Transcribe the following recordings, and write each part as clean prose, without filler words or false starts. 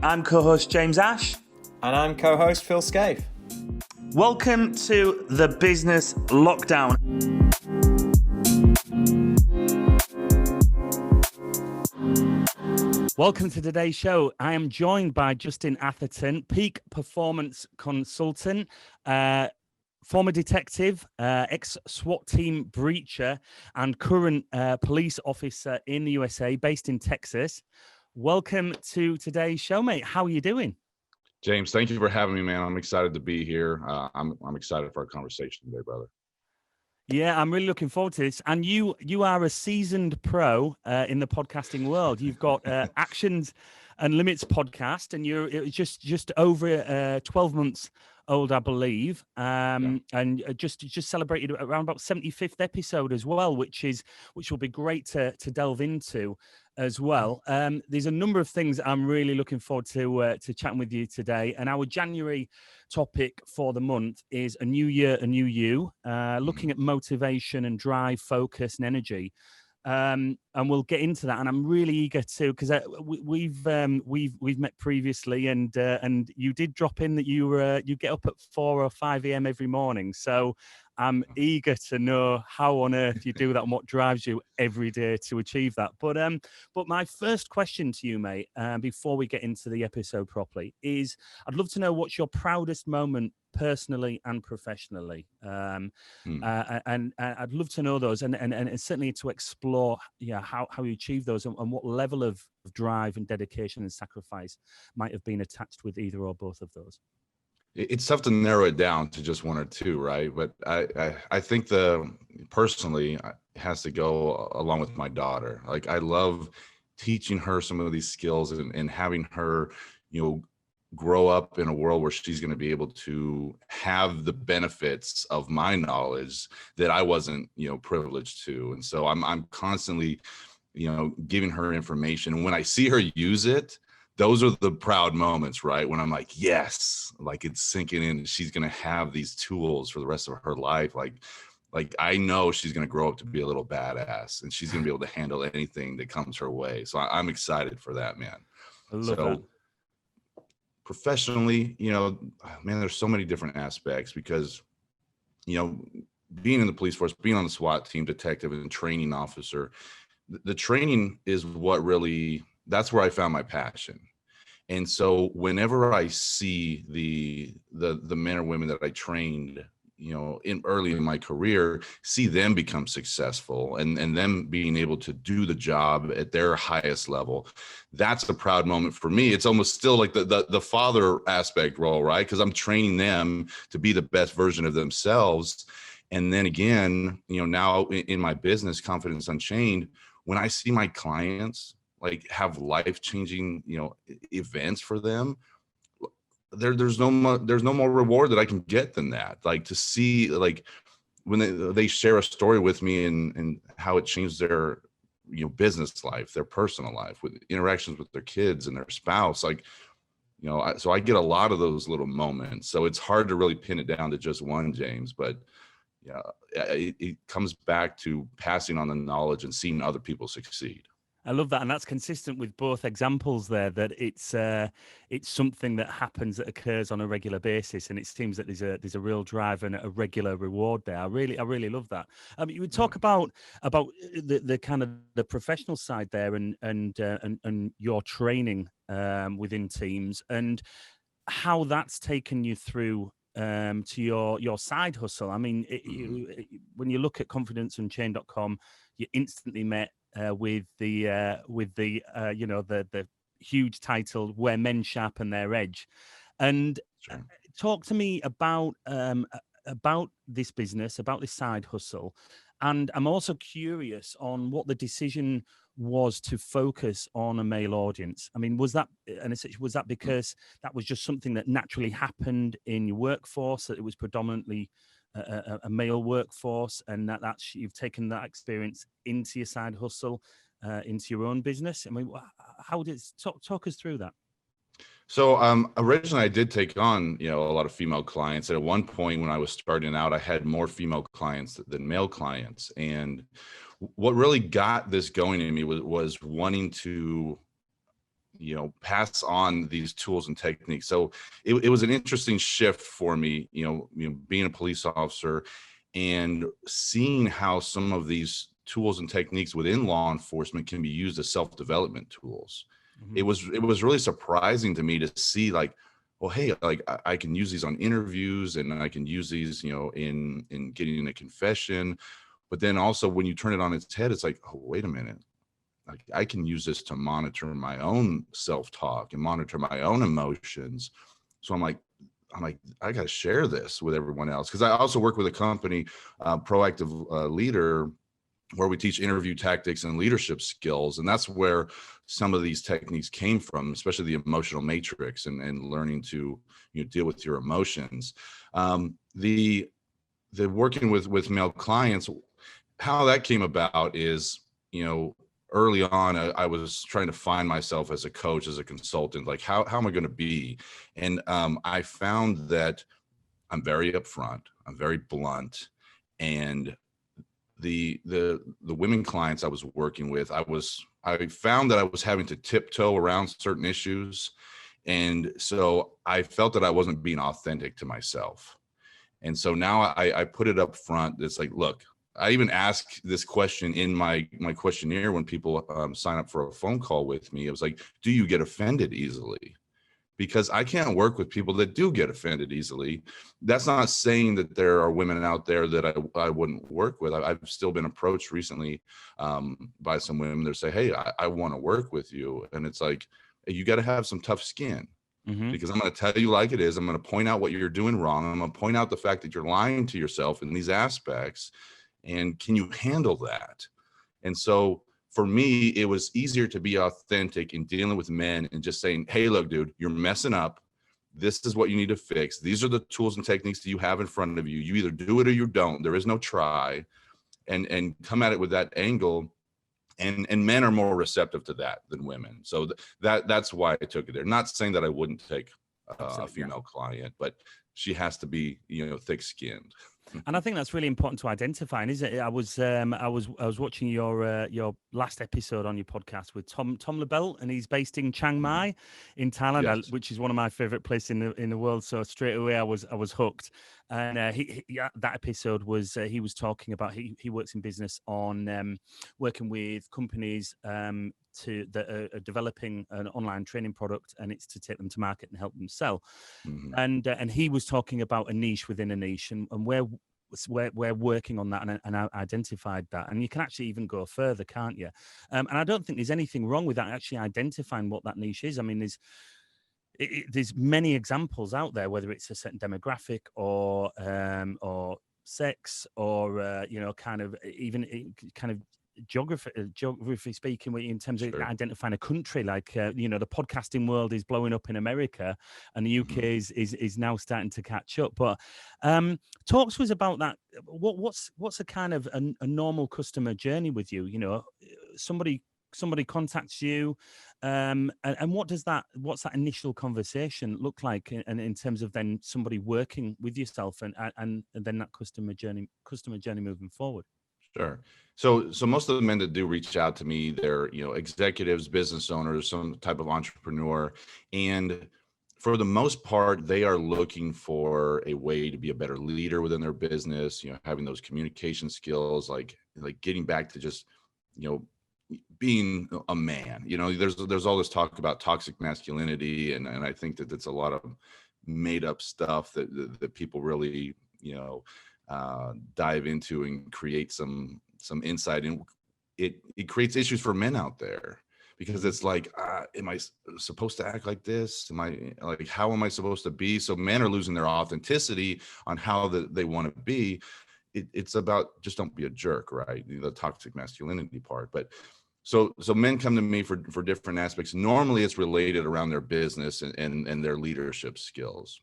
I'm co-host James Ash. And I'm co-host Phil Scaife. Welcome to the Business Lockdown. Welcome to today's show. I am joined by Justin Atherton, peak performance consultant, former detective, ex-SWAT team breacher, and current police officer in the USA, based in Texas. Welcome to today's show, mate. How are you doing? James, thank you for having me, man. I'm excited to be here. I'm excited for our conversation today, brother. Yeah, I'm really looking forward to this. And you are a seasoned pro in the podcasting world. You've got Actions and Limits podcast, and it's just over 12 months old, I believe, and just celebrated around about 75th episode as well, which will be great to delve into as well. There's a number of things I'm really looking forward to chatting with you today, and our January topic for the month is a new year, a new you, looking at motivation and drive, focus and energy. And we'll get into that, and I'm really eager to, because we've met previously, and you did drop in that you get up at 4 or 5 a.m. every morning. So I'm eager to know how on earth you do that and what drives you every day to achieve that. But my first question to you, mate, before we get into the episode properly, is I'd love to know what's your proudest moment personally and professionally, and I'd love to know those, and certainly to explore, how you achieve those, and what level of drive and dedication and sacrifice might have been attached with either or both of those. It's tough to narrow it down to just one or two, right? But I think personally it has to go along with my daughter. Like, I love teaching her some of these skills and having her, grow up in a world where she's going to be able to have the benefits of my knowledge that I wasn't, privileged to. And so I'm constantly, giving her information. And when I see her use it, those are the proud moments, right? When I'm like, yes, like it's sinking in. She's going to have these tools for the rest of her life. Like I know she's going to grow up to be a little badass, and she's going to be able to handle anything that comes her way. So I'm excited for that, man. I love that. Professionally, man, there's so many different aspects, because, being in the police force, being on the SWAT team, detective and training officer, the training is what really, that's where I found my passion. And so whenever I see the men or women that I trained, early in my career, see them become successful and them being able to do the job at their highest level, that's a proud moment for me. It's almost still like the father aspect role, right? Because I'm training them to be the best version of themselves. And then again, now in my business, Confidence Unchained, when I see my clients like have life-changing, events for them, there's no more reward that I can get than that. Like, to see, like, when they share a story with me and how it changed their, business life, their personal life, with interactions with their kids and their spouse, like, so I get a lot of those little moments. So it's hard to really pin it down to just one, James, but it comes back to passing on the knowledge and seeing other people succeed. I love that, and that's consistent with both examples there. That it's something that happens, that occurs on a regular basis, and it seems that there's a real drive and a regular reward there. I really love that. You would talk about the kind of the professional side there, and your training within teams, and how that's taken you through to your side hustle. I mean, when you look at confidenceunchained.com, you instantly met with the huge title "Where Men Sharpen Their Edge," and Sure. Talk to me about this business, about this side hustle, and I'm also curious on what the decision was to focus on a male audience. I mean, was that because that was just something that naturally happened in your workforce, that it was predominantly a male workforce, and that's you've taken that experience into your side hustle, into your own business? I mean, how did talk us through that? So originally I did take on, a lot of female clients. And at one point when I was starting out, I had more female clients than male clients. And what really got this going in me was wanting to pass on these tools and techniques. So it was an interesting shift for me, being a police officer and seeing how some of these tools and techniques within law enforcement can be used as self-development tools. Mm-hmm. It was really surprising to me to see, like, well, hey, like I can use these on interviews, and I can use these, in getting in a confession. But then also when you turn it on its head, it's like, oh, wait a minute. Like, I can use this to monitor my own self-talk and monitor my own emotions. So I'm like, I got to share this with everyone else. Cause I also work with a company, Proactive Leader, where we teach interview tactics and leadership skills. And that's where some of these techniques came from, especially the emotional matrix and learning to deal with your emotions. The working with male clients, how that came about is, early on, I was trying to find myself as a coach, as a consultant, like how am I going to be? And I found that I'm very upfront, I'm very blunt, and the women clients I was working with, I found that I was having to tiptoe around certain issues, and so I felt that I wasn't being authentic to myself. And so now I put it up front. It's like, look, I even ask this question in my questionnaire when people sign up for a phone call with me. It was like, do you get offended easily? Because I can't work with people that do get offended easily. That's not saying that there are women out there that I wouldn't work with. I've still been approached recently by some women that say, hey, I want to work with you. And it's like, you got to have some tough skin. Mm-hmm. Because I'm going to tell you like it is. I'm going to point out what you're doing wrong. I'm going to point out the fact that you're lying to yourself in these aspects. And can you handle that? And so for me, it was easier to be authentic in dealing with men and just saying, hey, look, dude, you're messing up. This is what you need to fix. These are the tools and techniques that you have in front of you. You either do it or you don't. There is no try. And come at it with that angle. And men are more receptive to that than women. So that's why I took it there. Not saying that I wouldn't take a female client, but she has to be, thick-skinned. And I think that's really important to identify, and isn't it? I was watching your last episode on your podcast with Tom LaBelle, and he's based in Chiang Mai in Thailand, Yes. which is one of my favorite places in the world. So straight away I was hooked. And that episode was he was talking about he works in business on working with companies that are developing an online training product, and it's to take them to market and help them sell. Mm-hmm. And he was talking about a niche within a niche, and we're working on that, and I identified that. And you can actually even go further, can't you? And I don't think there's anything wrong with that, actually identifying what that niche is. I mean, there's many examples out there, whether it's a certain demographic or sex or kind of geography speaking, in terms of identifying a country, like the podcasting world is blowing up in America, and the UK is now starting to catch up. But talk to us about that. What's a kind of a normal customer journey with you? Somebody contacts you, and what's that initial conversation look like, and in terms of then somebody working with yourself and then that customer journey moving forward? Sure. So most of the men that do reach out to me, they're, executives, business owners, some type of entrepreneur. And for the most part, they are looking for a way to be a better leader within their business, having those communication skills, like getting back to just, being a man. There's all this talk about toxic masculinity. And I think that that's a lot of made up stuff that people really, dive into and create some insight. And it creates issues for men out there, because it's like, am I supposed to act like this? How am I supposed to be? So men are losing their authenticity on how they want to be. It's about just don't be a jerk, right? The toxic masculinity part. But so men come to me for different aspects. Normally it's related around their business and their leadership skills.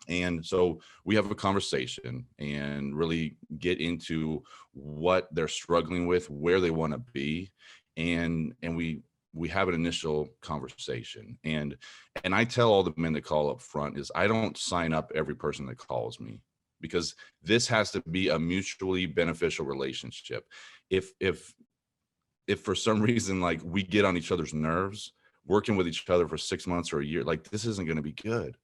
And so we have a conversation and really get into what they're struggling with, where they want to be. And we have an initial conversation. And I tell all the men that call up front is I don't sign up every person that calls me, because this has to be a mutually beneficial relationship. If for some reason, like, we get on each other's nerves, working with each other for 6 months or a year, like this isn't going to be good.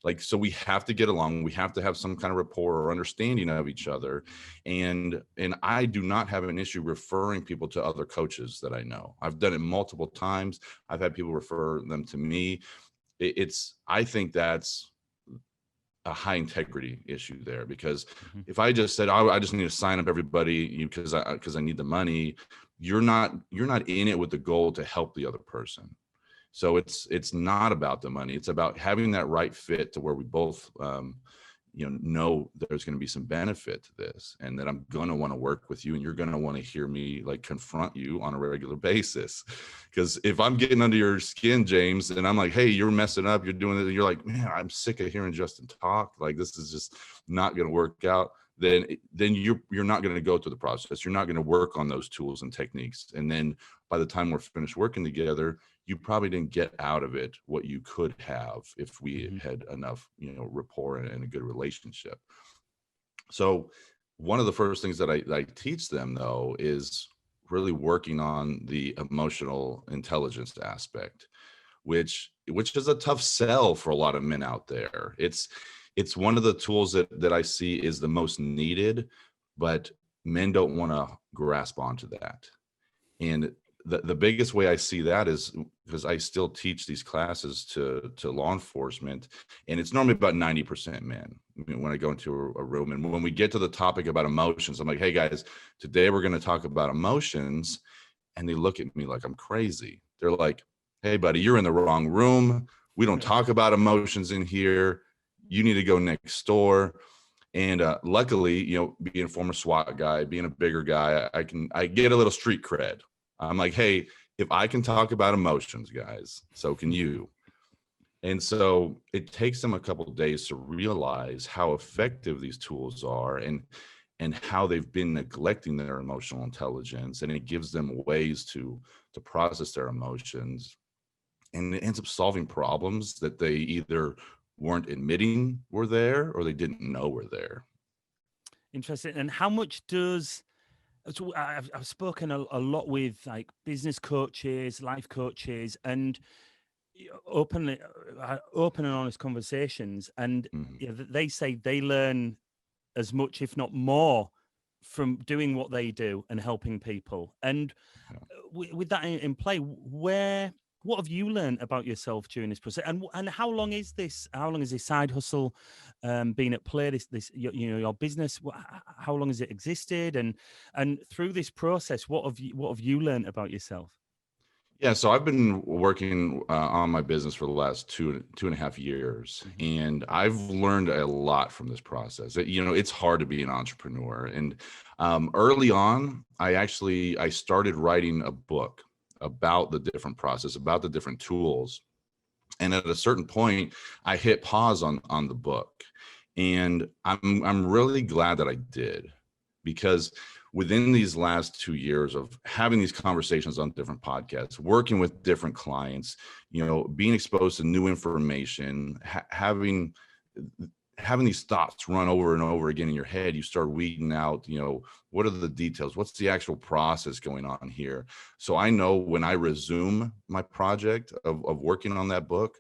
Like, so we have to get along. We have to have some kind of rapport or understanding of each other. And I do not have an issue referring people to other coaches that I know. I've done it multiple times. I've had people refer them to me. I think that's a high integrity issue there, because if I just said, I just need to sign up everybody because I need the money, you're not in it with the goal to help the other person. So it's not about the money. It's about having that right fit to where we both, know there's going to be some benefit to this, and that I'm going to want to work with you, and you're going to want to hear me like confront you on a regular basis. Because if I'm getting under your skin, James, and I'm like, hey, you're messing up, you're doing it, you're like, man, I'm sick of hearing Justin talk. Like, this is just not going to work out. Then you're not going to go through the process. You're not going to work on those tools and techniques. And then by the time we're finished working together, you probably didn't get out of it what you could have if we had enough, rapport and a good relationship. So one of the first things that I teach them, though, is really working on the emotional intelligence aspect, which is a tough sell for a lot of men out there. It's one of the tools that I see is the most needed, but men don't want to grasp onto that. And the biggest way I see that is because I still teach these classes to law enforcement, and it's normally about 90% men. When I go into a room, and when we get to the topic about emotions, I'm like, hey guys, today we're going to talk about emotions. And they look at me like I'm crazy. They're like, hey buddy, you're in the wrong room. We don't talk about emotions in here. You need to go next door. And luckily, being a former SWAT guy, being a bigger guy, I get a little street cred. I'm like, hey, if I can talk about emotions, guys, so can you. And so it takes them a couple of days to realize how effective these tools are and how they've been neglecting their emotional intelligence. And it gives them ways to process their emotions. And it ends up solving problems that they either weren't admitting were there or they didn't know were there. Interesting. And how much does... So I've spoken a lot with like business coaches, life coaches, and open and honest conversations. And they say they learn as much, if not more, from doing what they do and helping people. And with that in play, what have you learned about yourself during this process? And how long is this? How long is this side hustle been at play? This your business. How long has it existed? And through this process, what have you learned about yourself? Yeah, so I've been working on my business for the last two and a half years, and I've learned a lot from this process. It's hard to be an entrepreneur, and early on, I started writing a book about the different process, about the different tools. And at a certain point, I hit pause on the book. And I'm really glad that I did, because within these last 2 years of having these conversations on different podcasts, working with different clients, being exposed to new information, having these thoughts run over and over again in your head, you start weeding out, what are the details? What's the actual process going on here? So I know when I resume my project of working on that book,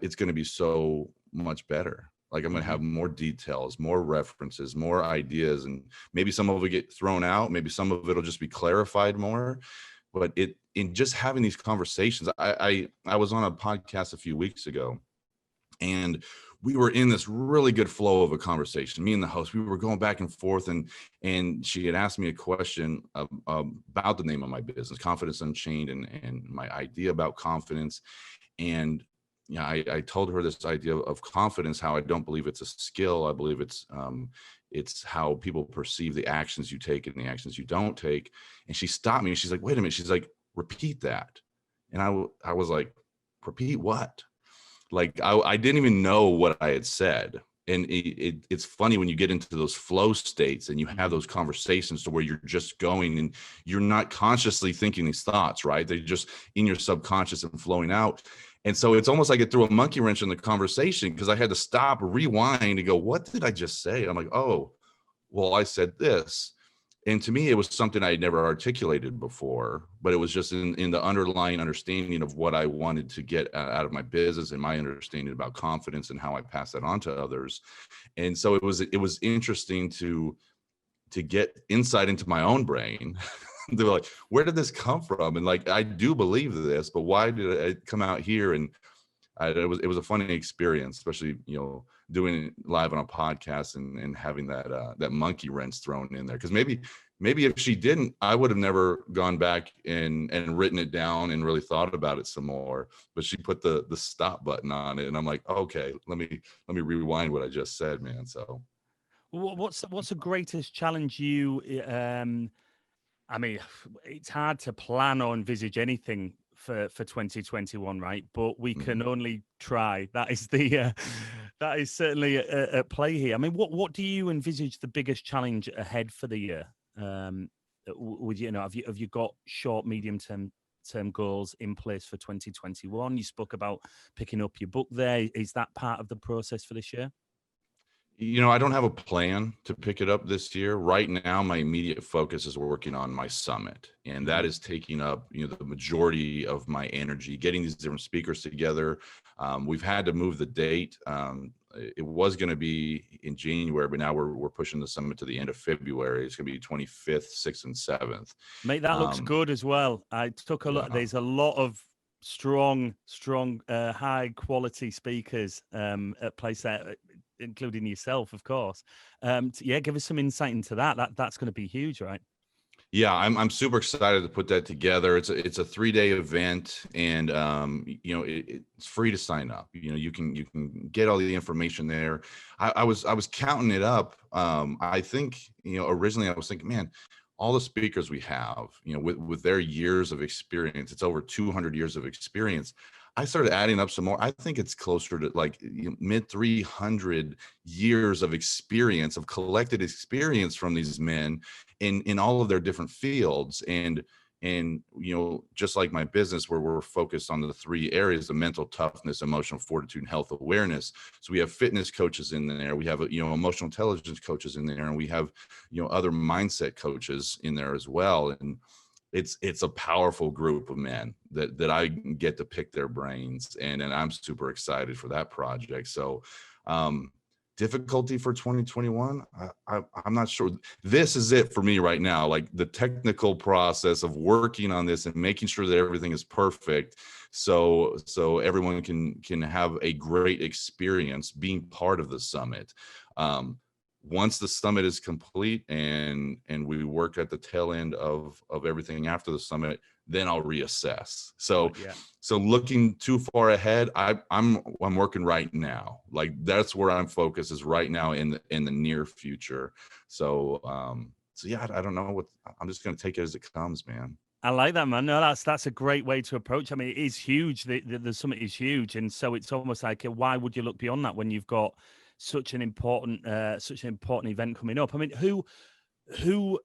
it's going to be so much better. Like I'm going to have more details, more references, more ideas, and maybe some of it get thrown out. Maybe some of it'll just be clarified more. But in just having these conversations, I was on a podcast a few weeks ago, and we were in this really good flow of a conversation. Me and the host, we were going back and forth, and she had asked me a question about the name of my business, Confidence Unchained, and my idea about confidence. And I told her this idea of confidence, how I don't believe it's a skill. I believe it's how people perceive the actions you take and the actions you don't take. And she stopped me. She's like, wait a minute. She's like, repeat that. And I was like, repeat what? Like I didn't even know what I had said. And it's funny when you get into those flow states and you have those conversations to where you're just going and you're not consciously thinking these thoughts, right? They're just in your subconscious and flowing out. And so it's almost like it threw a monkey wrench in the conversation, because I had to stop, rewind, and go, what did I just say? And I'm like, oh, well, I said this. And to me, it was something I had never articulated before, but it was just in the underlying understanding of what I wanted to get out of my business and my understanding about confidence and how I pass that on to others. And so it was interesting to get insight into my own brain. They're like, where did this come from? And like, I do believe this, but why did it come out here? And it was a funny experience, especially, doing it live on a podcast and having that monkey wrench thrown in there. Cause maybe if she didn't, I would have never gone back and written it down and really thought about it some more, but she put the stop button on it. And I'm like, okay, let me rewind what I just said, man. So What's the greatest challenge you, I mean, it's hard to plan or envisage anything for 2021, right? But we can only try. That is that is certainly at play here. I mean, what do you envisage the biggest challenge ahead for the year? Would have you got short, medium term goals in place for 2021? You spoke about picking up your book there. Is that part of the process for this year? I don't have a plan to pick it up this year. Right now, my immediate focus is working on my summit, and that is taking up, the majority of my energy, getting these different speakers together. We've had to move the date. It was going to be in January, but now we're pushing the summit to the end of February. It's going to be 25th, 6th, and 7th. Mate, that looks good as well. I took a look. There's a lot of strong, high quality speakers at place there, including yourself, of course. Give us some insight into that. That's going to be huge, right? Yeah, I'm super excited to put that together. It's a 3-day event, and it's free to sign up. You can get all the information there. I was counting it up. I think originally I was thinking, man, all the speakers we have, with their years of experience, it's over 200 years of experience. I started adding up some more. I think it's closer to like mid 300 years of experience, of collected experience from these men in all of their different fields. And just like my business, where we're focused on the 3 areas of mental toughness, emotional fortitude, and health awareness. So we have fitness coaches in there. We have, emotional intelligence coaches in there, and we have, other mindset coaches in there as well. And it's a powerful group of men that I get to pick their brains, and I'm super excited for that project. So difficulty for 2021, I'm not sure. This is it for me right now, like the technical process of working on this and making sure that everything is perfect, so everyone can have a great experience being part of the summit. Once the summit is complete and we work at the tail end of everything after the summit, then I'll reassess. So looking too far ahead, I'm working right now. Like that's where I'm focused, is right now in the near future. So I don't know I'm just going to take it as it comes, man. I like that, man. No, that's a great way to approach. I mean, it is huge. The summit is huge, and so it's almost like, why would you look beyond that when you've got such an important event coming up? I mean, who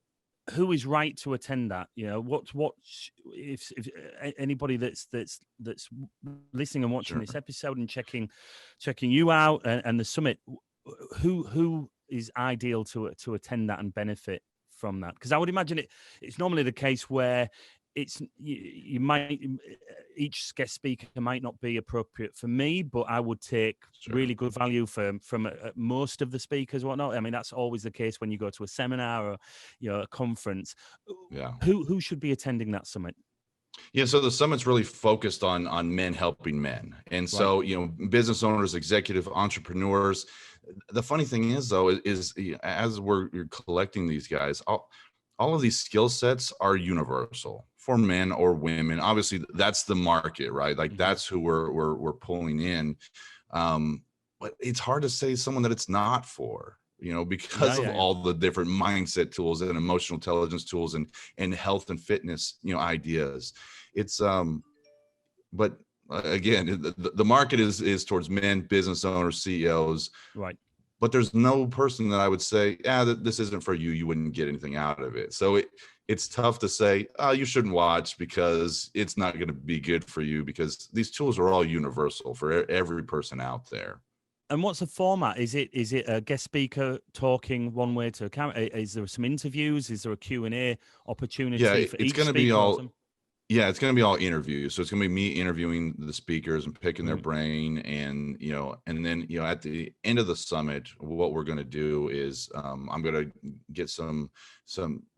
is right to attend that? What if anybody that's listening and watching this episode and checking you out and the summit, who is ideal to attend that and benefit from that? Because I would imagine it's normally the case where you might, each guest speaker might not be appropriate for me, but I would take really good value from most of the speakers, whatnot. I mean, that's always the case when you go to a seminar or a conference. Yeah. Who should be attending that summit? Yeah, so the summit's really focused on men helping men. And so, business owners, executive entrepreneurs. The funny thing is, though, is as you're collecting these guys, all of these skill sets are universal for men or women. Obviously, that's the market, right? Like that's who we're pulling in. But it's hard to say someone that it's not for, because of all the different mindset tools and emotional intelligence tools and health and fitness, ideas. It's but again, the market is towards men, business owners, CEOs, right? But there's no person that I would say, this isn't for you. You wouldn't get anything out of it. So it's tough to say, you shouldn't watch because it's not going to be good for you, because these tools are all universal for every person out there. And what's the format? Is it a guest speaker talking one way to a camera? Is there some interviews? Is there a Q&A Yeah, opportunity for it's each going to be speaker? all. Yeah, it's going to be all interviews. So it's going to be me interviewing the speakers and picking their Right. brain, and and then at the end of the summit, what we're going to do is I'm going to get some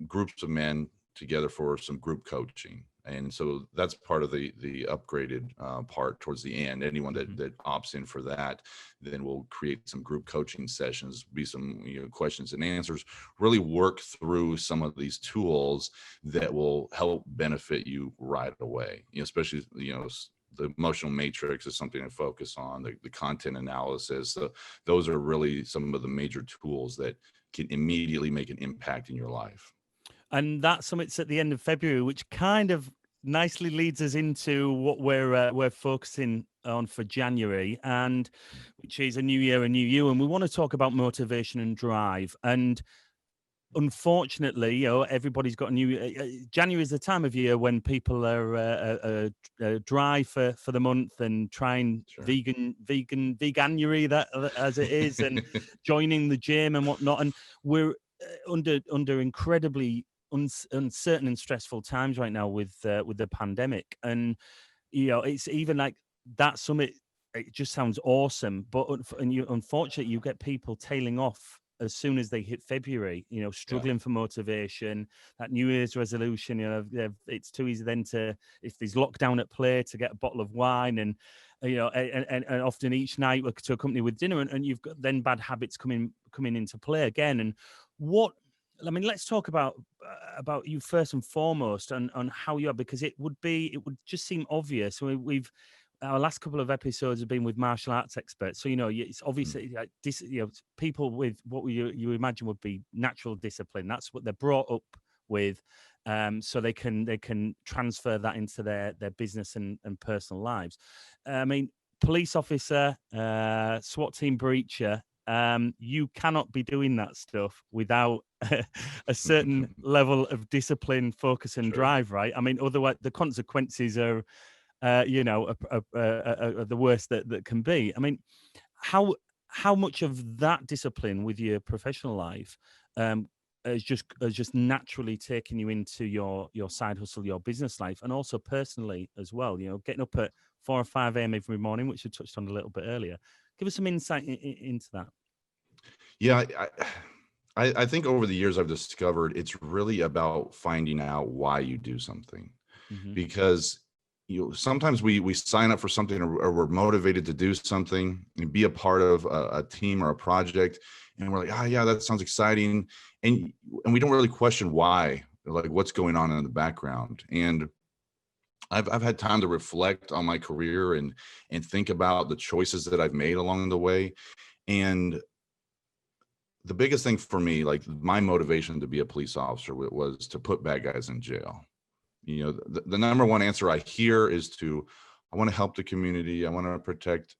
groups of men together for some group coaching, and so that's part of the upgraded part towards the end. Anyone that opts in for that, then we'll create some group coaching sessions, be some questions and answers, really work through some of these tools that will help benefit you right away. Especially the emotional matrix is something to focus on. The content analysis, those are really some of the major tools that can immediately make an impact in your life. And that summit's at the end of February, which kind of nicely leads us into what we're focusing on for January, and which is a new year, a new you. And we want to talk about motivation and drive. And unfortunately, everybody's got a new. January is the time of year when people are dry for the month and trying veganuary, that as it is, and joining the gym and whatnot. And we're under incredibly uncertain and stressful times right now with the pandemic. And it's even like that summit. It just sounds awesome, but unfortunately, you get people tailing off as soon as they hit February, struggling for motivation, that New Year's resolution. It's too easy then if there's lockdown at play, to get a bottle of wine, and and often each night to accompany with dinner, and you've got then bad habits coming into play again. And let's talk about you first and foremost, and on how you are, because it would just seem obvious. Our last couple of episodes have been with martial arts experts, so it's obviously people with what you imagine would be natural discipline. That's what they're brought up with, so they can transfer that into their business and personal lives. Police officer, SWAT team breacher. You cannot be doing that stuff without a certain level of discipline, focus, and drive, right? Otherwise the consequences are the worst that can be. How much of that discipline with your professional life has just naturally taken you into your side hustle, your business life, and also personally as well? Getting up at 4 or 5 a.m. every morning, which you touched on a little bit earlier. Give us some insight into that. Yeah, I think over the years I've discovered it's really about finding out why you do something, because sometimes we sign up for something, or we're motivated to do something and be a part of a team or a project, and we're like, yeah, that sounds exciting, and we don't really question why, like what's going on in the background. And I've had time to reflect on my career and think about the choices that I've made along the way. And the biggest thing for me, like my motivation to be a police officer, was to put bad guys in jail. The number one answer I hear is I want to help the community. I want to protect,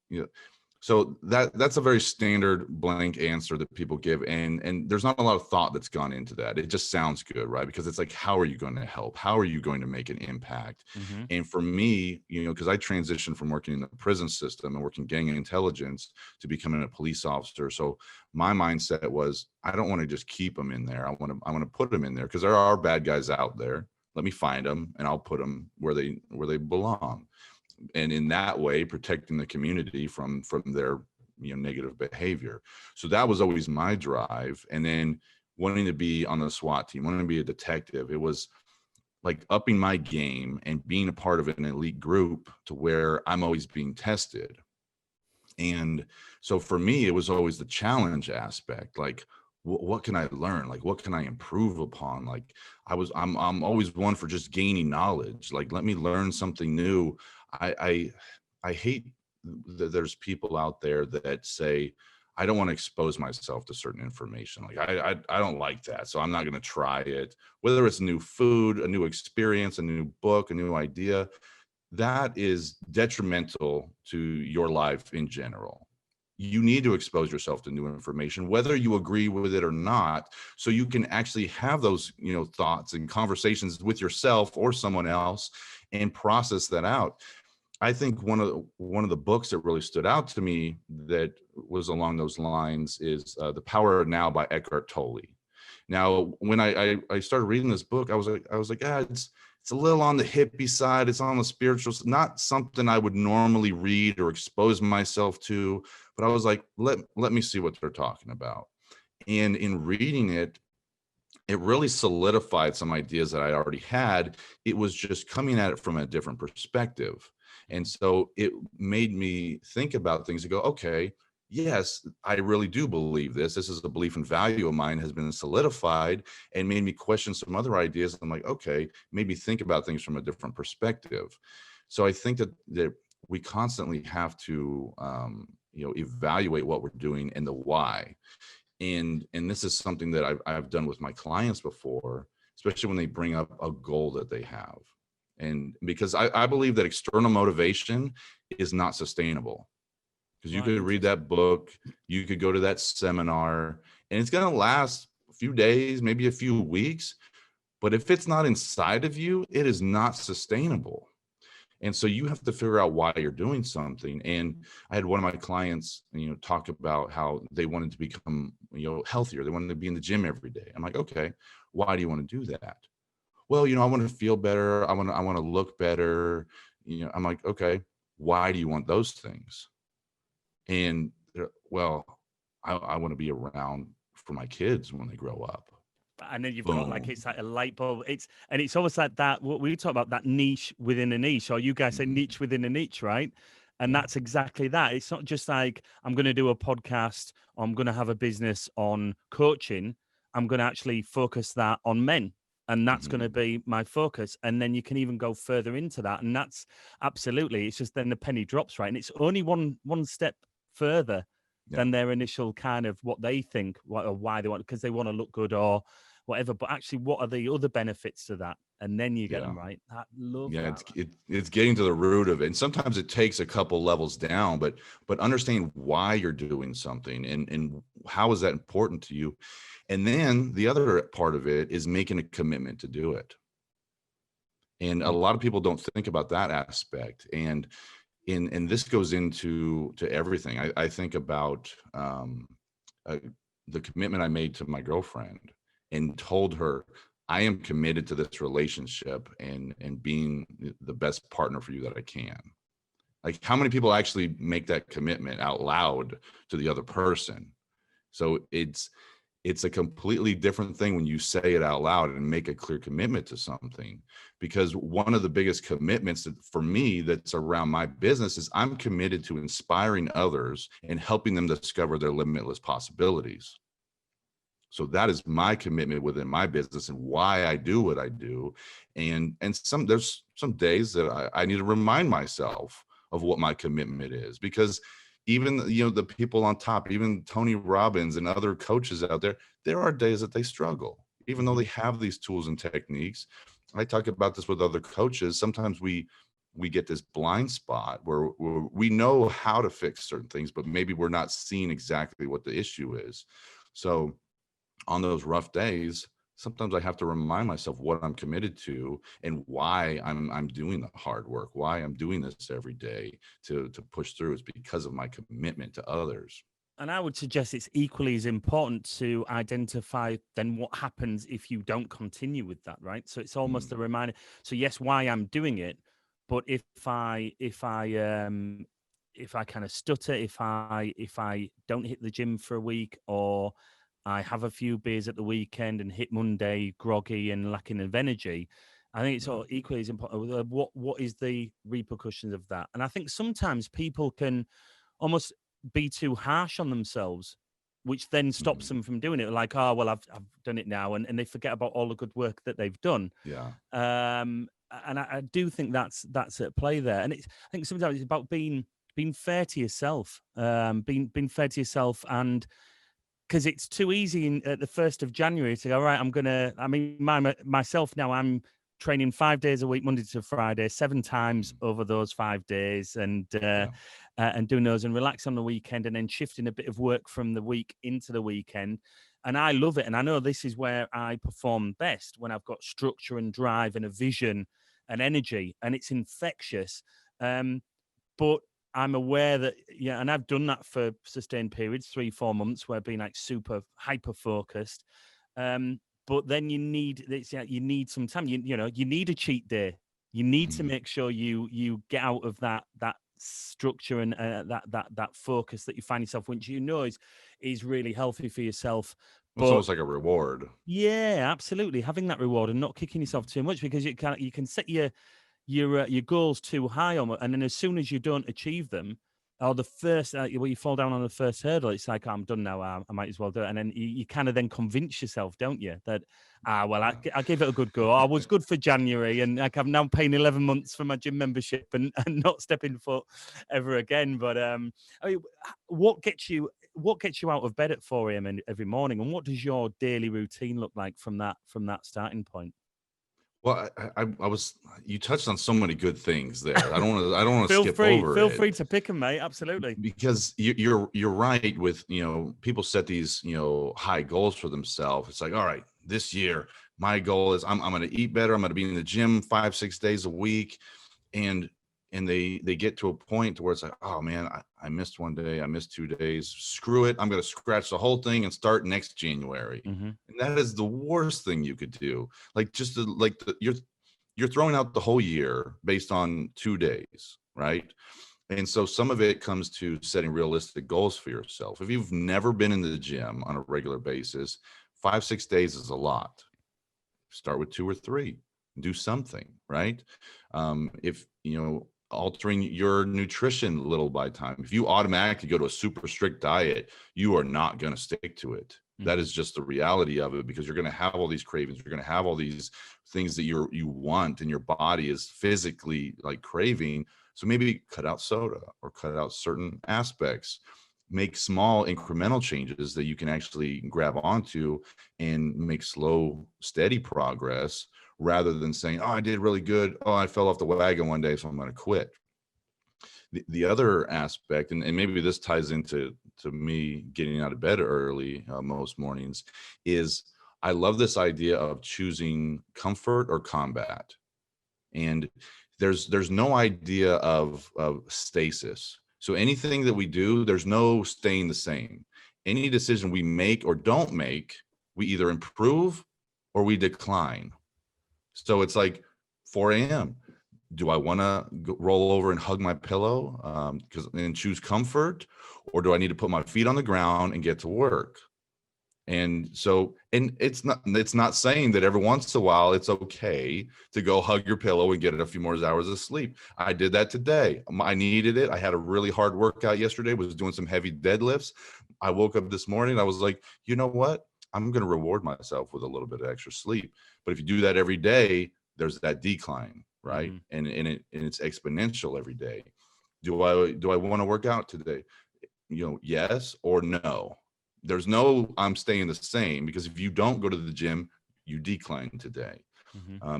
so that's a very standard blank answer that people give. And there's not a lot of thought that's gone into that. It just sounds good, right? Because it's like, how are you going to help? How are you going to make an impact? And for me, because I transitioned from working in the prison system and working gang intelligence to becoming a police officer. So my mindset was, I don't want to just keep them in there. I want to put them in there, because there are bad guys out there. Let me find them and I'll put them where they belong. And in that way, protecting the community from their negative behavior. So that was always my drive. And then wanting to be on the SWAT team, wanting to be a detective, it was like upping my game and being a part of an elite group to where I'm always being tested. And so for me, it was always the challenge aspect. Like, what can I learn? Like, what can I improve upon? Like, I'm always one for just gaining knowledge. Like, let me learn something new. I hate that there's people out there that say, I don't want to expose myself to certain information. Like, I don't like that, so I'm not going to try it. Whether it's new food, a new experience, a new book, a new idea, that is detrimental to your life in general. You need to expose yourself to new information, whether you agree with it or not, so you can actually have those, thoughts and conversations with yourself or someone else and process that out. I think one of the books that really stood out to me that was along those lines is The Power of Now by Eckhart Tolle. Now, when I started reading this book, I was like, it's a little on the hippie side. It's on the spiritual, not something I would normally read or expose myself to. But I was like, let me see what they're talking about. And in reading it, it really solidified some ideas that I already had. It was just coming at it from a different perspective. And so it made me think about things and go, okay, yes, I really do believe this. This is a belief and value of mine has been solidified, and made me question some other ideas. I'm like, okay, maybe think about things from a different perspective. So I think that we constantly have to, evaluate what we're doing and the why. And this is something that I've done with my clients before, especially when they bring up a goal that they have. And because I believe that external motivation is not sustainable, because you could read that book, you could go to that seminar, and it's going to last a few days, maybe a few weeks. But if it's not inside of you, it is not sustainable. And so you have to figure out why you're doing something. And I had one of my clients, talk about how they wanted to become, healthier. They wanted to be in the gym every day. I'm like, okay, why do you want to do that? Well, I want to feel better. I want to look better. I'm like, okay, why do you want those things? And well, I want to be around for my kids when they grow up. And then you've got like, it's like a light bulb. It's almost like that, what we talk about, that niche within a niche, or you guys say niche within a niche, right? And that's exactly that. It's not just like, I'm going to do a podcast, or I'm going to have a business on coaching. I'm going to actually focus that on men. And that's going to be my focus. And then you can even go further into that. And that's absolutely, it's just then the penny drops, right? And it's only one step further than their initial kind of what they think, or why they want, because they want to look good or whatever. But actually, what are the other benefits to that? And then you get them right. I love that. It's getting to the root of it. And sometimes it takes a couple levels down, but understanding why you're doing something and how is that important to you. And then the other part of it is making a commitment to do it. And a lot of people don't think about that aspect. And this goes into everything. I think about the commitment I made to my girlfriend and told her, I am committed to this relationship and being the best partner for you that I can. Like, how many people actually make that commitment out loud to the other person? So it's a completely different thing when you say it out loud and make a clear commitment to something. Because one of the biggest commitments for me that's around my business is I'm committed to inspiring others and helping them discover their limitless possibilities. So that is my commitment within my business and why I do what I do. And there's some days that I need to remind myself of what my commitment is, because even, the people on top, even Tony Robbins and other coaches out there are days that they struggle, even though they have these tools and techniques. I talk about this with other coaches. Sometimes we get this blind spot where we know how to fix certain things, but maybe we're not seeing exactly what the issue is. So on those rough days, sometimes I have to remind myself what I'm committed to and why I'm doing the hard work, why I'm doing this every day to push through. Is because of my commitment to others. And I would suggest it's equally as important to identify then what happens if you don't continue with that, right? So it's almost a reminder. So yes, why I'm doing it, but if I kind of stutter, if I don't hit the gym for a week, or I have a few beers at the weekend and hit Monday groggy and lacking of energy, I think it's all equally as important. What is the repercussions of that? And I think sometimes people can almost be too harsh on themselves, which then stops them from doing it. Like, oh, well, I've done it now. And they forget about all the good work that they've done. Yeah. And I do think that's at play there. And I think sometimes it's about being fair to yourself, being fair to yourself. And because it's too easy at the 1st of January to go, right, myself now, I'm training 5 days a week, Monday to Friday, 7 times over those 5 days, and doing those, and relax on the weekend, and then shifting a bit of work from the week into the weekend. And I love it. And I know this is where I perform best, when I've got structure and drive and a vision and energy, and it's infectious. but I'm aware that, yeah, and I've done that for sustained periods, 3-4 months, where I've been like super hyper focused. But then you need some time. You need a cheat day. You need to make sure you get out of that structure and that focus that you find yourself, which is really healthy for yourself. It's almost like a reward. Yeah, absolutely. Having that reward and not kicking yourself too much, because you can set your goals too high on, and then as soon as you don't achieve them, or the first you fall down on the first hurdle, it's like, I'm done now. I might as well do it, and then you kind of then convince yourself, don't you, that I gave it a good go. I was good for January, and like I'm now paying 11 months for my gym membership and not stepping foot ever again. But I mean, what gets you out of bed at 4 a.m. every morning, and what does your daily routine look like from that starting point? Well, you touched on so many good things there. I don't want to skip over Feel it. free to pick them, mate. Absolutely. Because you're right with, people set these, high goals for themselves. It's like, all right, this year, my goal is I'm going to eat better. I'm going to be in the gym 5-6 days a week. And they get to a point where it's like, oh man, I missed one day. I missed 2 days. Screw it. I'm going to scratch the whole thing and start next January. And that is the worst thing you could do. Like you're throwing out the whole year based on 2 days, right? And so some of it comes to setting realistic goals for yourself. If you've never been in the gym on a regular basis, 5-6 days is a lot. Start with 2 or 3, do something, right? If, altering your nutrition little by time. If you automatically go to a super strict diet, you are not going to stick to it. That is just the reality of it, because you're going to have all these cravings. You're going to have all these things that you want, and your body is physically like craving. So maybe cut out soda or cut out certain aspects, make small incremental changes that you can actually grab onto and make slow, steady progress, rather than saying, oh, I did really good. Oh, I fell off the wagon one day, so I'm going to quit. The other aspect, and maybe this ties into me getting out of bed early most mornings, is I love this idea of choosing comfort or combat. And there's no idea of stasis. So anything that we do, there's no staying the same. Any decision we make or don't make, we either improve or we decline. So it's like 4 a.m. Do I want to roll over and hug my pillow and choose comfort, or do I need to put my feet on the ground and get to work? And so, and it's not saying that every once in a while it's okay to go hug your pillow and get a few more hours of sleep. I did that today. I needed it. I had a really hard workout yesterday, was doing some heavy deadlifts. I woke up this morning, I was like, you know what? I'm going to reward myself with a little bit of extra sleep. But if you do that every day, there's that decline, right? And it's exponential every day. Do I want to work out today? Yes or no. There's no I'm staying the same, because if you don't go to the gym, you decline today.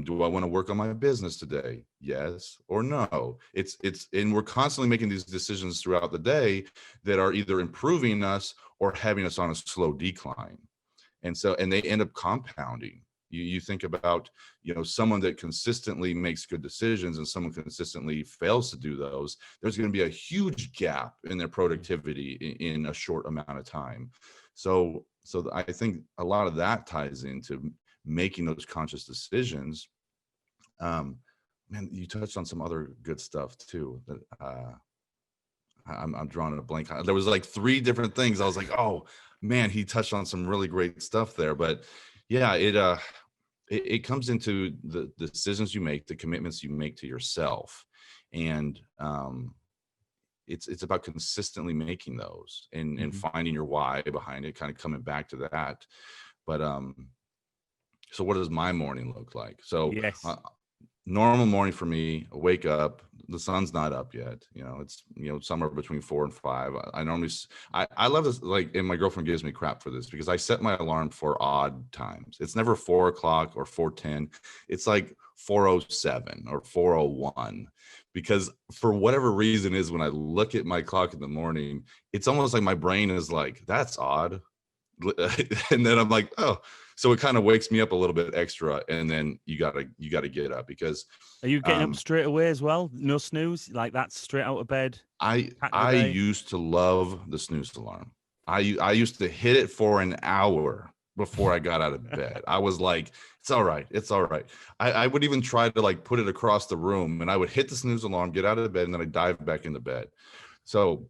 Do I want to work on my business today? Yes or no. It's and we're constantly making these decisions throughout the day that are either improving us or having us on a slow decline. And they end up compounding. You think about, someone that consistently makes good decisions and someone consistently fails to do those, there's going to be a huge gap in their productivity in a short amount of time. So I think a lot of that ties into making those conscious decisions. Man, you touched on some other good stuff too, that I'm drawing a blank. There was like 3 different things. I was like, oh man, he touched on some really great stuff there. But yeah, it comes into the decisions you make, the commitments you make to yourself. And it's about consistently making those and finding your why behind it, kind of coming back to that. But so what does my morning look like? So yes. Normal morning for me, I wake up, the sun's not up yet. It's, somewhere between 4 and 5. I normally, I love this, like, and my girlfriend gives me crap for this because I set my alarm for odd times. It's never 4 o'clock or 4:10. It's like 4:07 or 4:01, because for whatever reason is when I look at my clock in the morning, it's almost like my brain is like, that's odd. and then I'm like, oh, so it kind of wakes me up a little bit extra, and then you gotta get up because Are you getting up straight away as well? No snooze, like that's straight out of bed. I used to love the snooze alarm. I used to hit it for an hour before I got out of bed. I was like, it's all right. It's all right. I would even try to like put it across the room, and I would hit the snooze alarm, get out of bed, and then I dive back into bed. So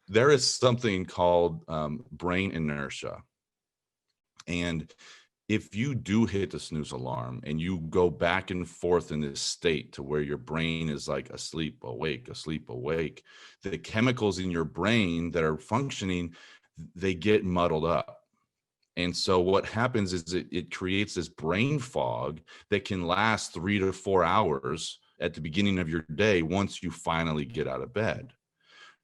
there is something called brain inertia. And if you do hit the snooze alarm and you go back and forth in this state to where your brain is like asleep, awake, the chemicals in your brain that are functioning, they get muddled up. And so what happens is it creates this brain fog that can last 3 to 4 hours at the beginning of your day once you finally get out of bed.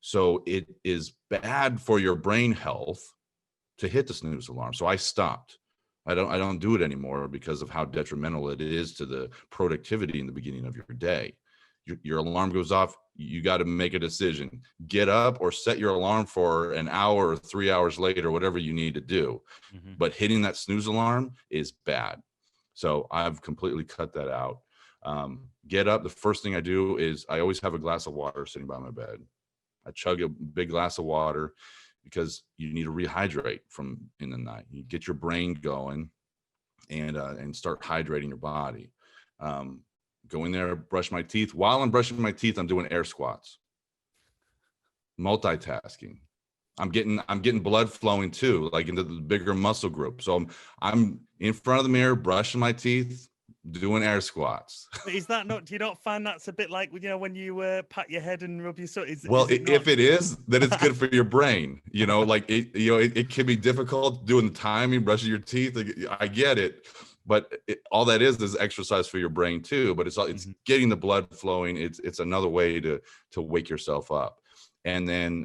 So it is bad for your brain health to hit the snooze alarm. So I stopped. I don't do it anymore because of how detrimental it is to the productivity in the beginning of your day. Your alarm goes off, you got to make a decision. Get up or set your alarm for an hour or 3 hours later, whatever you need to do. Mm-hmm. But hitting that snooze alarm is bad. So I've completely cut that out. Get up. The first thing I do is I always have a glass of water sitting by my bed. I chug a big glass of water because you need to rehydrate from in the night. You get your brain going and start hydrating your body. Go in there, brush my teeth. While I'm brushing my teeth, I'm doing air squats. Multitasking. I'm getting blood flowing too, like into the bigger muscle group. So I'm in front of the mirror, brushing my teeth, doing air squats. Is that not? Do you not find that's a bit like when you pat your head and rub your sort? If it is, then it's good for your brain. Like it can be difficult doing the timing, brushing your teeth. I get it, but all that is exercise for your brain too. But it's getting the blood flowing. It's another way to wake yourself up. And then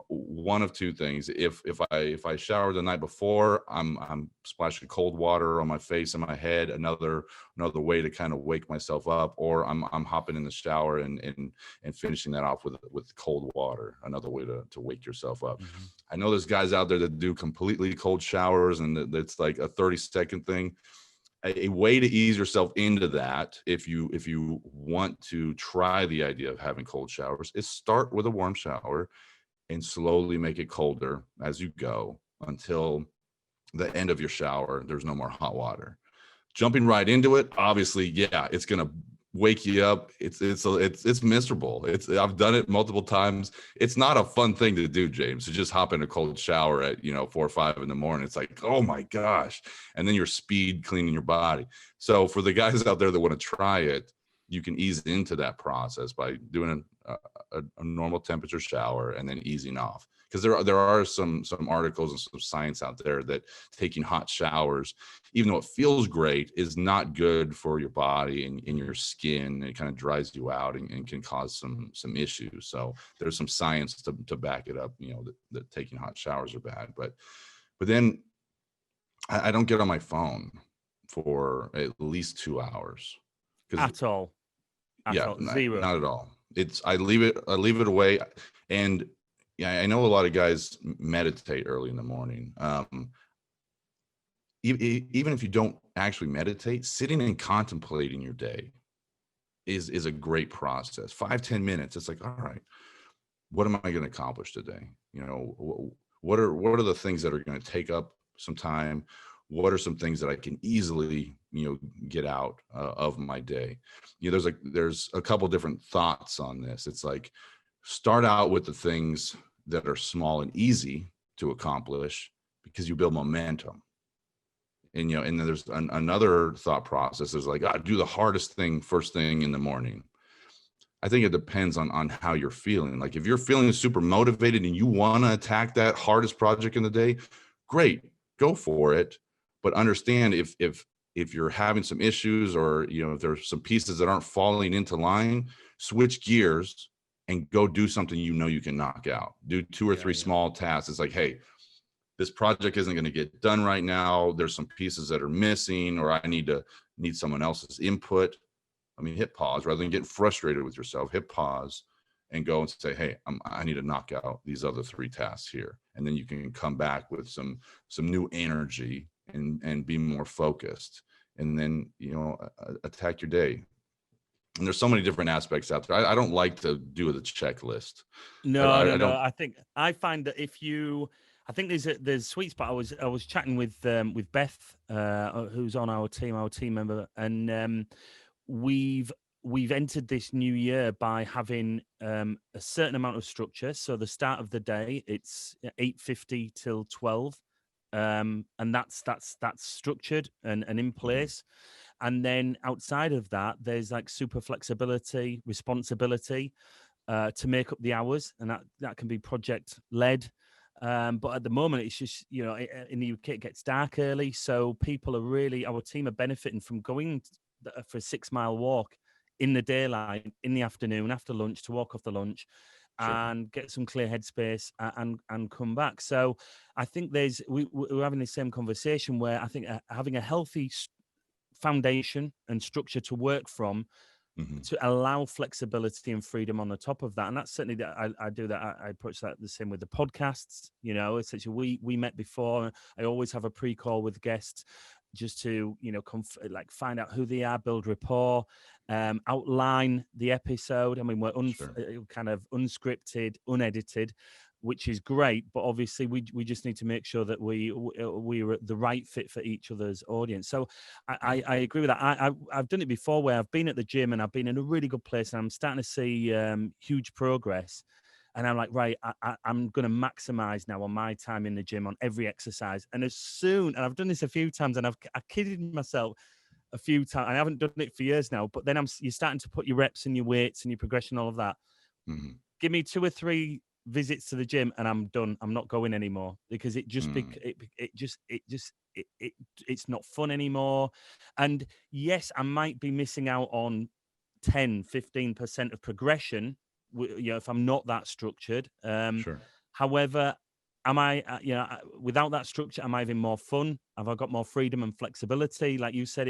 one of two things: if I shower the night before, I'm splashing cold water on my face and my head. Another way to kind of wake myself up, or I'm hopping in the shower and finishing that off with cold water. Another way to wake yourself up. Mm-hmm. I know there's guys out there that do completely cold showers, and it's like a 30-second thing. A way to ease yourself into that, if you want to try the idea of having cold showers, is start with a warm shower and slowly make it colder as you go until the end of your shower. There's no more hot water. Jumping right into it, obviously, yeah, it's gonna wake you up. It's miserable. I've done it multiple times. It's not a fun thing to do, James, to just hop in a cold shower at 4 or 5 in the morning. It's like, oh my gosh. And then you're speed cleaning your body. So for the guys out there that want to try it, you can ease into that process by doing a normal temperature shower and then easing off. Because there are some articles and some science out there that taking hot showers, even though it feels great, is not good for your body and your skin. It kind of dries you out and can cause some issues. So there's some science to back it up, that taking hot showers are bad. But then I don't get on my phone for at least 2 hours. At all? Zero? Not at all. I leave it away. And yeah, I know a lot of guys meditate early in the morning. Even if you don't actually meditate, sitting and contemplating your day is a great process. 5-10 minutes. It's like, all right, what am I going to accomplish today? What are the things that are going to take up some time? What are some things that I can easily, get out of my day? There's a couple different thoughts on this. It's like, start out with the things that are small and easy to accomplish because you build momentum. And, and then there's another thought process is like, do the hardest thing first thing in the morning. I think it depends on how you're feeling. Like if you're feeling super motivated and you want to attack that hardest project in the day, great, go for it. But understand if you're having some issues or, if there's some pieces that aren't falling into line, switch gears and go do something you can knock out. Do 2 or 3 small tasks. It's like, hey, this project isn't going to get done right now. There's some pieces that are missing, or I need someone else's input. Hit pause rather than getting frustrated with yourself. Hit pause and go and say, hey, I need to knock out these other 3 tasks here. And then you can come back with some new energy and be more focused, and then, attack your day. And there's so many different aspects out there. I don't like to do the checklist. No. I I find that I think there's a sweet spot. I was chatting with Beth, who's on our team member, and we've entered this new year by having a certain amount of structure. So the start of the day, it's 8:50 till 12, and that's structured and in place. And then outside of that, there's like super flexibility, responsibility to make up the hours, and that can be project led. But at the moment, it's just, in the UK, it gets dark early. So our team are benefiting from going for a 6-mile walk in the daylight, in the afternoon, after lunch, to walk off the lunch and get some clear headspace and come back. So I think we're having the same conversation where I think having a healthy foundation and structure to work from to allow flexibility and freedom on the top of that. And that's certainly that I do that. I approach that the same with the podcasts. Essentially we met before. I always have a pre-call with guests just to, find out who they are, build rapport, outline the episode. I mean, we're kind of unscripted, unedited, which is great, but obviously we just need to make sure that we're the right fit for each other's audience. So I agree with that. I've done it before where I've been at the gym and I've been in a really good place and I'm starting to see huge progress. And I'm like, right, I'm going to maximize now on my time in the gym on every exercise. And and I've done this a few times and I kidded myself a few times. I haven't done it for years now, but then you're starting to put your reps and your weights and your progression, all of that. Give me 2 or 3 visits to the gym and I'm done. I'm not going anymore because it just it's not fun anymore. And yes, I might be missing out on 10-15% of progression, if I'm not that structured. However, am I without that structure, am I having more fun? Have I got more freedom and flexibility? Like you said,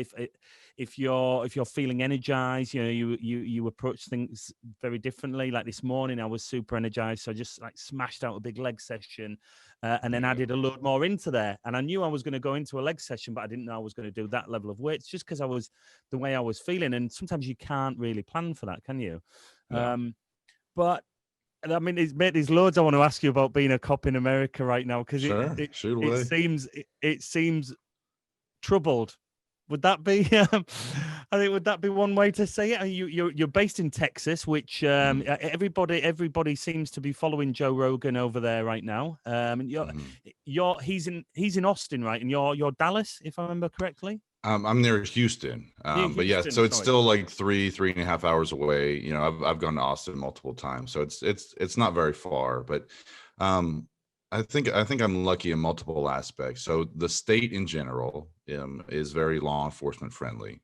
if you're feeling energized, you approach things very differently. Like this morning, I was super energized, so I just smashed out a big leg session, and then added a load more into there. And I knew I was going to go into a leg session, but I didn't know I was going to do that level of weights just because the way I was feeling. And sometimes you can't really plan for that, can you? Yeah. But I mean, there's loads I want to ask you about being a cop in America right now because it seems troubled. Would that be? I think would that be one way to say it? You're based in Texas, which everybody seems to be following Joe Rogan over there right now. He's in Austin, right? And you're Dallas, if I remember correctly. I'm near Houston, but yeah, so it's still like 3.5 hours away. I've gone to Austin multiple times, so it's not very far. But I think I'm lucky in multiple aspects. So the state in general is very law enforcement friendly.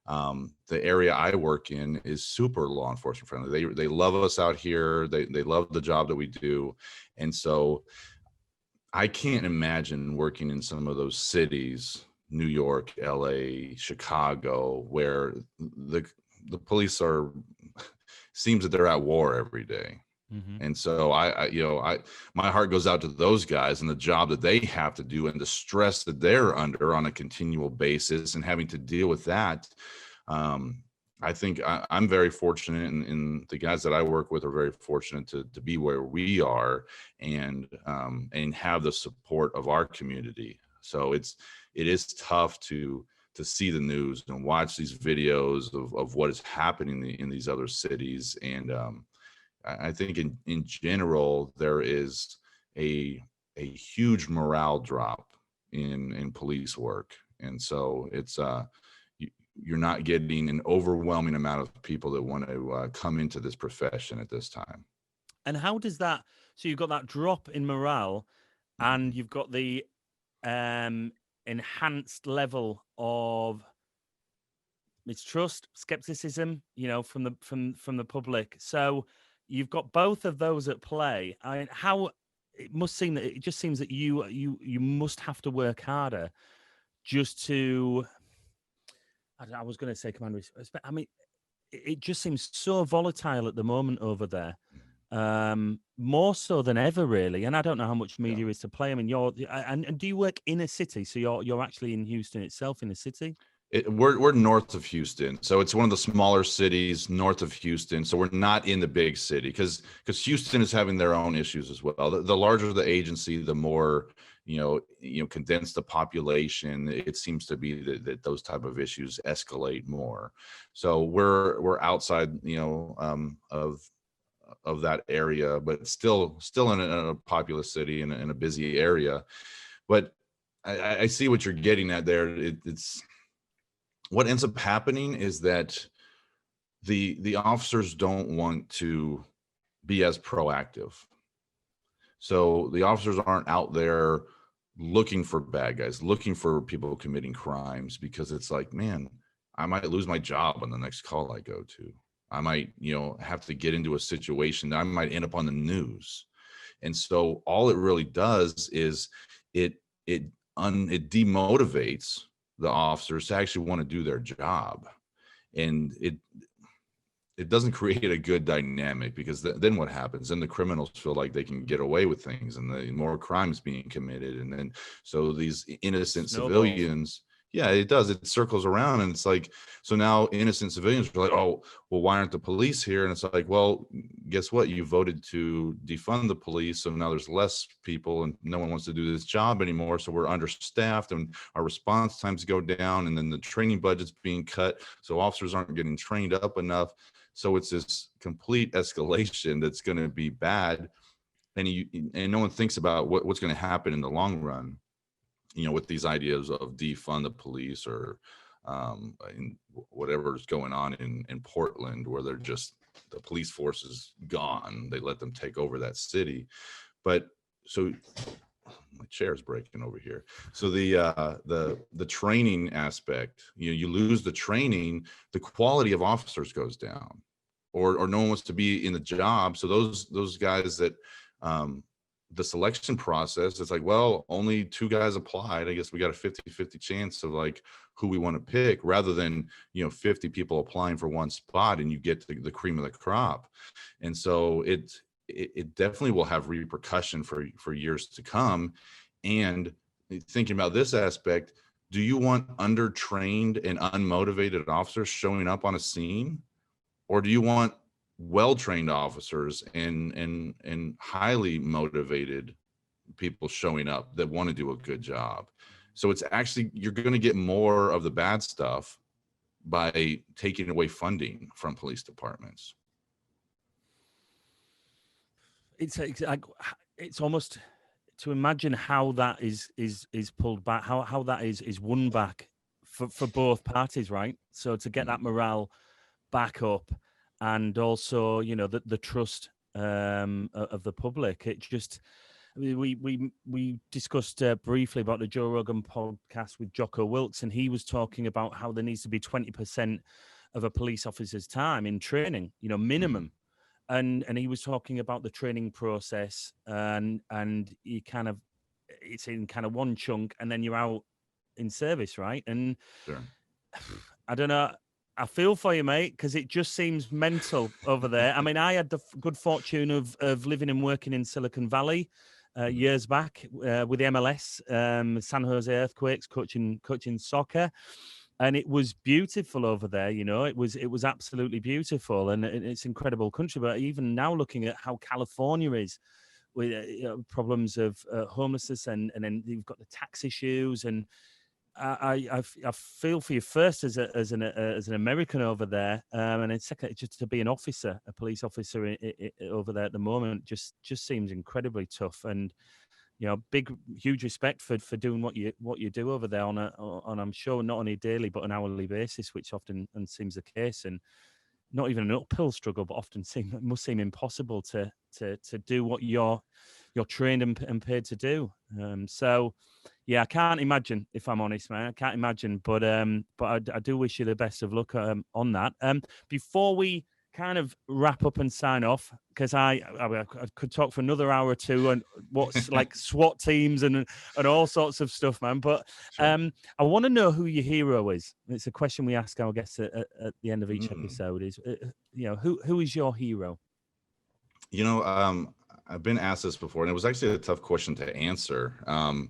The area I work in is super law enforcement friendly. They love us out here. They love the job that we do, and so I can't imagine working in some of those cities. New York, LA, Chicago, where the police seems that they're at war every day. And so my heart goes out to those guys and the job that they have to do and the stress that they're under on a continual basis and having to deal with that. I think I'm very fortunate, and the guys that I work with are very fortunate to be where we are and have the support of our community. So it is tough to see the news and watch these videos of what is happening in these other cities. And I think in general, there is a huge morale drop in police work. And so it's you're not getting an overwhelming amount of people that want to come into this profession at this time. And how does that, so you've got that drop in morale and you've got the enhanced level of mistrust, skepticism, from the public. So you've got both of those at play. How it must seem that it just seems that you must have to work harder just to. I was going to say command respect. I mean, it just seems so volatile at the moment over there. more so than ever, really. And I don't know how much media Yeah. is to play. I mean, and do you work in a city? So you're actually in Houston itself, in a city? We're north of Houston, so it's one of the smaller cities north of Houston. So we're not in the big city because Houston is having their own issues as well. The larger the agency, the more condensed the population. It seems to be that those type of issues escalate more. So we're outside, of that area, but still in a populous city and in a busy area. But I see what you're getting at there. It's what ends up happening is that the officers don't want to be as proactive. So the officers aren't out there looking for bad guys, looking for people committing crimes, because it's like, man, I might lose my job on the next call I go to. I might, have to get into a situation that I might end up on the news. And so all it really does is it demotivates the officers to actually want to do their job. And it doesn't create a good dynamic, because then what happens? Then the criminals feel like they can get away with things, and the more crimes being committed. And then so these innocent Snowballs. civilians, yeah, it does. It circles around, and it's like, so now innocent civilians are like, oh, well, why aren't the police here? And it's like, well, guess what? You voted to defund the police, so now there's less people, and no one wants to do this job anymore. So we're understaffed, and our response times go down, and then the training budget's being cut, so officers aren't getting trained up enough. So it's this complete escalation that's going to be bad, and no one thinks about what's going to happen in the long run. With these ideas of defund the police, or in whatever's going on in Portland, where they're just, the police force is gone. They let them take over that city. But so my chair's breaking over here. So the training aspect, you lose the training, the quality of officers goes down, or no one wants to be in the job. So those guys that, the selection process, it's like, well, only 2 guys applied. I guess we got a 50-50 chance of like who we want to pick, rather than, 50 people applying for one spot, and you get the cream of the crop. And so it definitely will have repercussion for years to come. And thinking about this aspect, do you want undertrained and unmotivated officers showing up on a scene, or do you want well-trained officers and highly motivated people showing up that want to do a good job? So it's actually, you're going to get more of the bad stuff by taking away funding from police departments. It's almost to imagine how that is pulled back, how that is won back for both parties, right? So to get that morale back up, and also, the trust of the public. It just, we discussed briefly about the Joe Rogan podcast with Jocko Wilkes, and he was talking about how there needs to be 20% of a police officer's time in training, minimum. And he was talking about the training process, and you it's in kind of one chunk, and then you're out in service, right? And Sure. I don't know. I feel for you, mate, because it just seems mental over there. I mean, I had the good fortune of living and working in Silicon Valley years back with the MLS, San Jose Earthquakes, coaching soccer, and it was beautiful over there. It was absolutely beautiful, and it's an incredible country. But even now, looking at how California is, with problems of homelessness, and then you've got the tax issues, and I feel for you first as an American over there, and then second, just to be an officer, a police officer over there at the moment, just seems incredibly tough. And huge respect for doing what you do over there on I'm sure not only daily but an hourly basis, which often and seems the case, and not even an uphill struggle, but often must seem impossible to do what you're trained and paid to do. So yeah, I can't imagine, if I'm honest, man. I can't imagine, but I do wish you the best of luck on that. Before we kind of wrap up and sign off, because I could talk for another hour or two on what's like SWAT teams and all sorts of stuff, man. But Sure. I want to know who your hero is. It's a question we ask our guests at the end of each episode. Is who is your hero? I've been asked this before, and it was actually a tough question to answer. And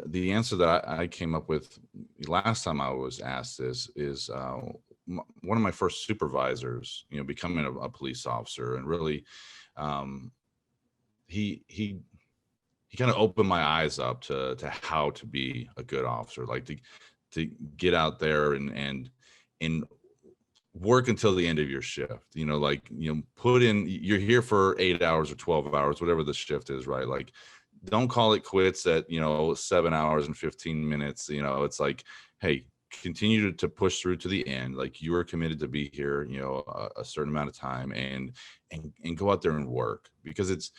the answer that I came up with last time I was asked this is one of my first supervisors, becoming a police officer, and really, he kind of opened my eyes up to how to be a good officer, like to get out there and work until the end of your shift, put in, you're here for 8 hours or 12 hours, whatever the shift is, right? Like, don't call it quits at 7 hours and 15 minutes. It's like, hey, continue to push through to the end. Like, you are committed to be here a certain amount of time, and go out there and work, because it's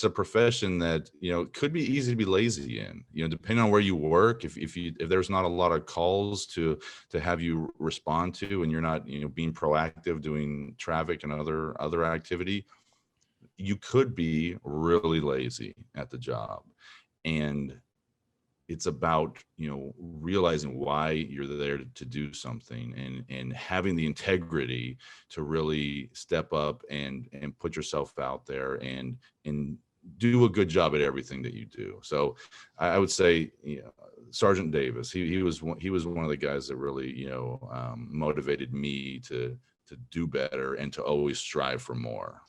a profession that could be easy to be lazy in, depending on where you work. If there's not a lot of calls to have you respond to, and you're not being proactive, doing traffic and other activity, you could be really lazy at the job. And it's about realizing why you're there to do something, and having the integrity to really step up and put yourself out there and do a good job at everything that you do. So I would say Sergeant Davis, he was one of the guys that really motivated me to do better and to always strive for more.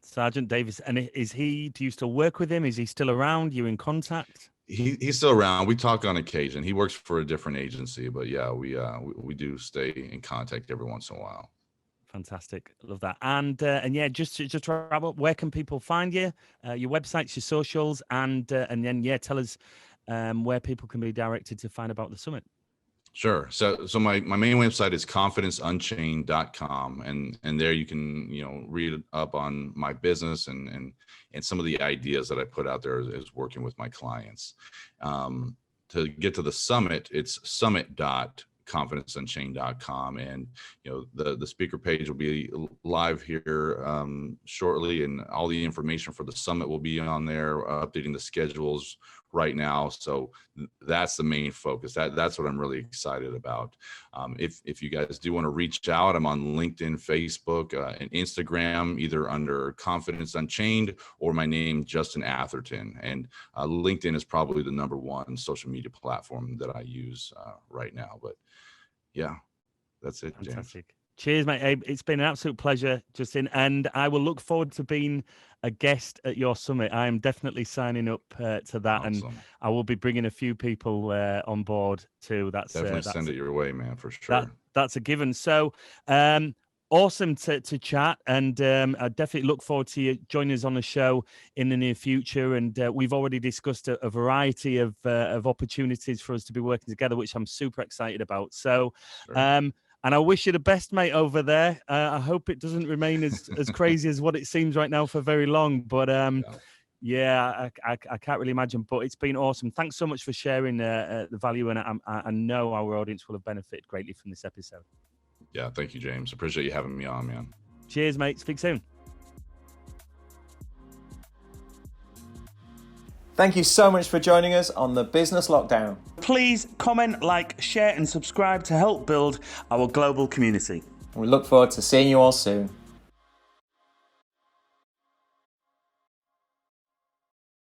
Sergeant Davis. And do you still work with him? Is he still around? You in contact? He's still around. We talk on occasion. He works for a different agency, but yeah, we do stay in contact every once in a while. Fantastic. Love that. And yeah, just to wrap up, where can people find you? Your websites, your socials, and then, yeah, tell us where people can be directed to find about the summit. Sure. So my main website is confidenceunchained.com, and there you can read up on my business and some of the ideas that I put out there as working with my clients. To get to the summit, it's summit.confidenceunchained.com, and the speaker page will be live here shortly, and all the information for the summit will be on there, updating the schedules right now. So that's the main focus. That's what I'm really excited about. If you guys do want to reach out, I'm on LinkedIn, Facebook, and Instagram, either under Confidence Unchained or my name, Justin Atherton. And LinkedIn is probably the #1 social media platform that I use right now. But yeah, that's it. Fantastic. James. Cheers, mate. It's been an absolute pleasure, Justin, and I will look forward to being a guest at your summit. I am definitely signing up to that. Awesome. And I will be bringing a few people on board too. Definitely send it your way, man, for sure. That's a given. So awesome to chat, and I definitely look forward to you joining us on the show in the near future. And we've already discussed a variety of opportunities for us to be working together, which I'm super excited about. So. Sure. And I wish you the best, mate, over there. I hope it doesn't remain as crazy as what it seems right now for very long. But yeah, I can't really imagine. But it's been awesome. Thanks so much for sharing the value, and I know our audience will have benefited greatly from this episode. Yeah, thank you, James. Appreciate you having me on, man. Cheers, mate. Speak soon. Thank you so much for joining us on the Business Lockdown. Please comment, like, share, and subscribe to help build our global community. We look forward to seeing you all soon.